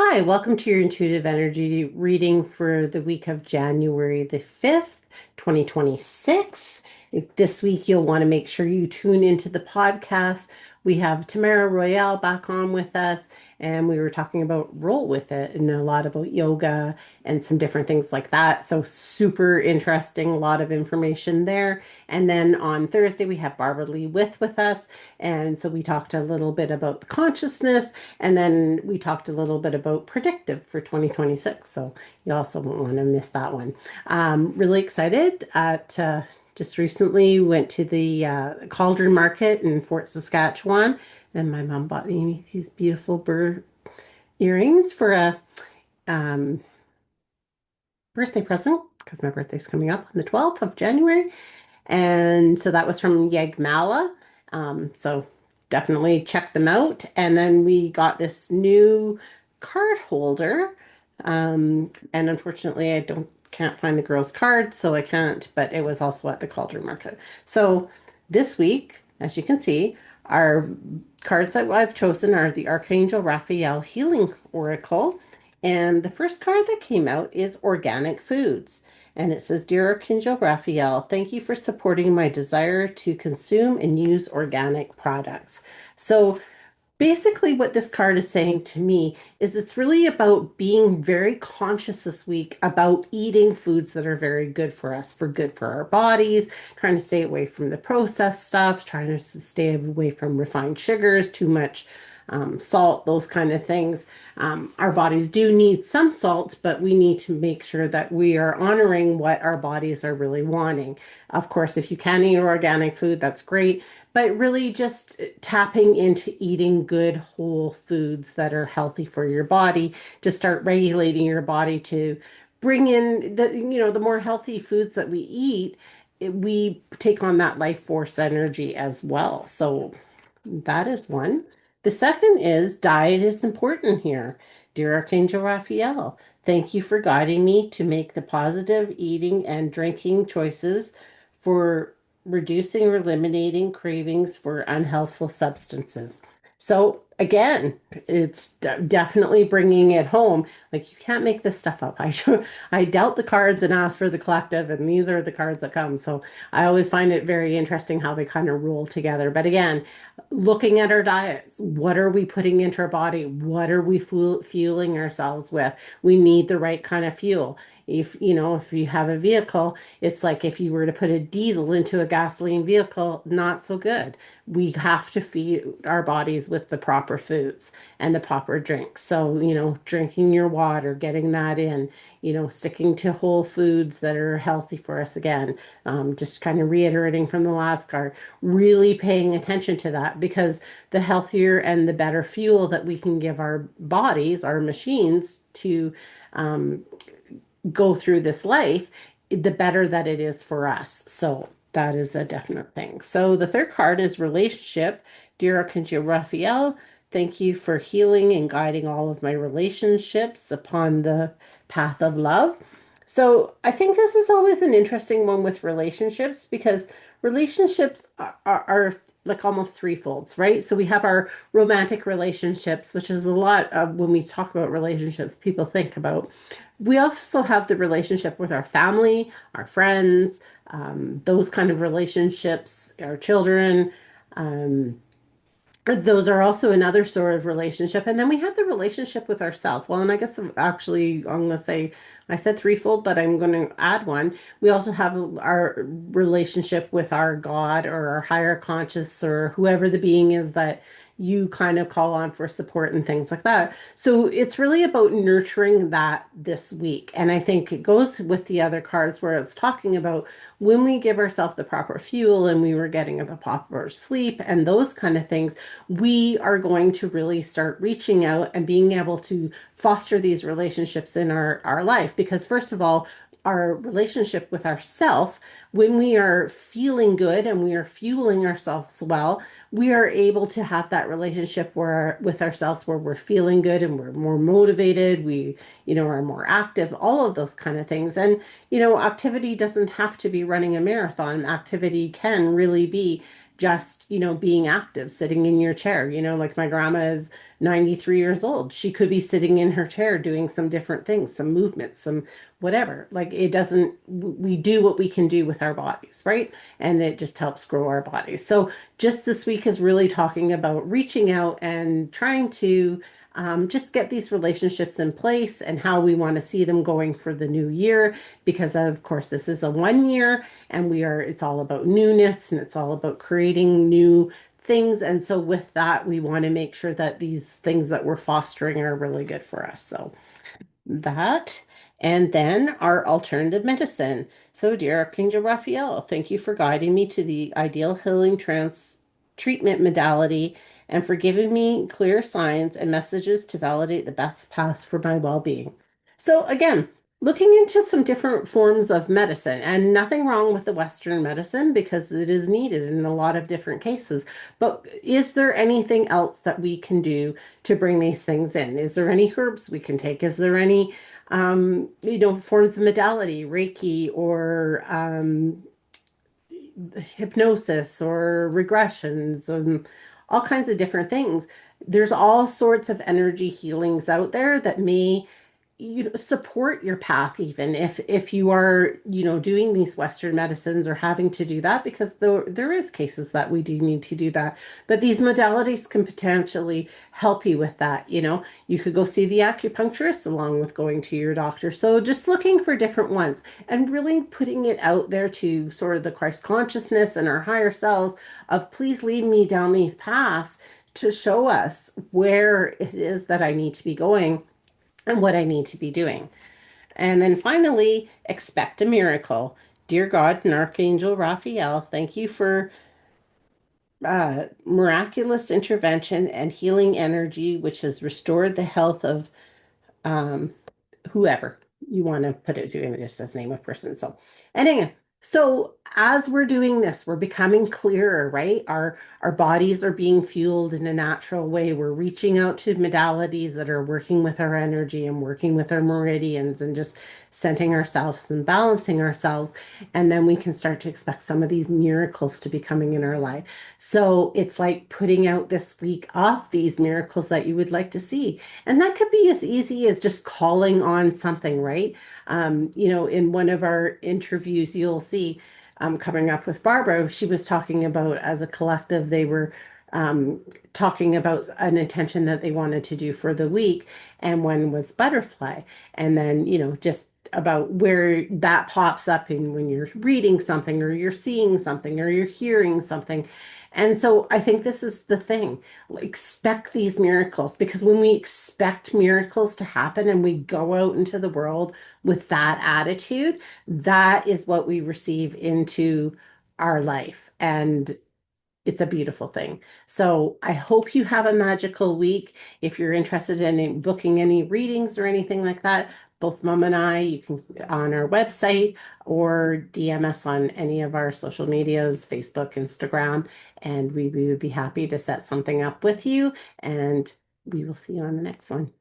Hi, welcome to your intuitive energy reading for the week of January the 5th, 2026. This week, you'll want to make sure you tune into the podcast. We have Tamara Royale back on with us, and we were talking about roll with it and a lot about yoga and some different things like that. So, super interesting, a lot of information there. And then on Thursday, we have Barbara Lee with us. And so, we talked a little bit about consciousness, and then we talked a little bit about predictive for 2026. So you also won't want to miss that one. Really excited at just recently went to the Cauldron Market in Fort Saskatchewan, and my mom bought me these beautiful bird earrings for a um, birthday present because my birthday's coming up on the 12th of January. And so that was from Yagmala. So definitely check them out. And then we got this new card holder. And unfortunately, I don't can't find the girl's card, so I can't, but it was also at the Cauldron Market. So this week, as you can see, our cards that I've chosen are the Archangel Raphael Healing Oracle. And the first card that came out is Organic Foods. And it says, Dear Archangel Raphael, thank you for supporting my desire to consume and use organic products. So basically, what this card is saying to me is it's really about being very conscious this week about eating foods that are very good for us, for good for our bodies, trying to stay away from the processed stuff, trying to stay away from refined sugars, too much salt, those kind of things. Our bodies do need some salt, but we need to make sure that we are honoring what our bodies are really wanting. Of course, if you can eat organic food, that's great, but really just tapping into eating good whole foods that are healthy for your body. Just start regulating your body to bring in the more healthy foods that we eat. We take on that life force energy as well. So that is one. The second is diet is important here. Dear Archangel Raphael, thank you for guiding me to make the positive eating and drinking choices for reducing or eliminating cravings for unhealthful substances. So again, it's definitely bringing it home. Like you can't make this stuff up. I dealt the cards and asked for the collective, and these are the cards that come. So I always find it very interesting how they kind of roll together. But again, looking at our diets, what are we putting into our body? What are we fueling ourselves with? We need the right kind of fuel. If you have a vehicle, it's like if you were to put a diesel into a gasoline vehicle, not so good. We have to feed our bodies with the proper foods and the proper drinks. So, drinking your water, getting that in, sticking to whole foods that are healthy for us again. Just kind of reiterating from the last card, really paying attention to that because the healthier and the better fuel that we can give our bodies, our machines to um, go through this life, the better that it is for us. So that is a definite thing. So the third card is relationship. Dear Archangel Raphael, thank you for healing and guiding all of my relationships upon the path of love. So I think this is always an interesting one with relationships because relationships are like almost threefolds, right? So we have our romantic relationships, which is a lot of when we talk about relationships, people think about. We also have the relationship with our family, our friends, those kind of relationships, our children. Um, those are also another sort of relationship. And then we have the relationship with ourself. Well, and I guess actually, I'm going to say, I said threefold, but I'm going to add one. We also have our relationship with our God or our higher conscious or whoever the being is that you kind of call on for support and things like that. So it's really about nurturing that this week. And I think it goes with the other cards where it's talking about when we give ourselves the proper fuel and we were getting the proper sleep and those kind of things, we are going to really start reaching out and being able to foster these relationships in our life. Because first of all, our relationship with ourself, when we are feeling good and we are fueling ourselves well, we are able to have that relationship where with ourselves where we're feeling good and we're more motivated, we, are more active, all of those kind of things. And, activity doesn't have to be running a marathon. Activity can really be just, being active, sitting in your chair. Like my grandma is 93 years old. She could be sitting in her chair doing some different things, some movements, some whatever. Like it doesn't, we do what we can do with our bodies, right? And it just helps grow our bodies. So just this week is really talking about reaching out and trying to just get these relationships in place and how we want to see them going for the new year. Because of course, this is a 1 year and it's all about newness and it's all about creating new things. And so with that, we want to make sure that these things that we're fostering are really good for us. So that, and then our alternative medicine. So, dear Archangel Raphael, thank you for guiding me to the ideal healing trance treatment modality and for giving me clear signs and messages to validate the best path for my well-being. So, again, looking into some different forms of medicine, and nothing wrong with the Western medicine because it is needed in a lot of different cases. But is there anything else that we can do to bring these things in? Is there any herbs we can take? Is there any, forms of modality, Reiki or hypnosis or regressions and all kinds of different things? There's all sorts of energy healings out there that may support your path even if you are doing these Western medicines or having to do that because there is cases that we do need to do that, but these modalities can potentially help you with that. You could go see the acupuncturist along with going to your doctor. So just looking for different ones and really putting it out there to sort of the Christ consciousness and our higher selves of please lead me down these paths to show us where it is that I need to be going and what I need to be doing. And then finally, expect a miracle. Dear God and Archangel Raphael, thank you for miraculous intervention and healing energy, which has restored the health of um, whoever you want to put it to, just as name a person. So, anyway, so as we're doing this, we're becoming clearer, right? Our bodies are being fueled in a natural way. We're reaching out to modalities that are working with our energy and working with our meridians and just centering ourselves and balancing ourselves. And then we can start to expect some of these miracles to be coming in our life. So it's like putting out this week off these miracles that you would like to see. And that could be as easy as just calling on something, right? In one of our interviews, you'll see coming up with Barbara, she was talking about as a collective, they were talking about an intention that they wanted to do for the week. And one was butterfly. And then, just about where that pops up in when you're reading something or you're seeing something or you're hearing something. And so I think this is the thing. Expect these miracles because when we expect miracles to happen and we go out into the world with that attitude, that is what we receive into our life. And it's a beautiful thing. So I hope you have a magical week. If you're interested in booking any readings or anything like that, both Mom and I, you can on our website or DM us on any of our social medias, Facebook, Instagram, and we would be happy to set something up with you. And we will see you on the next one.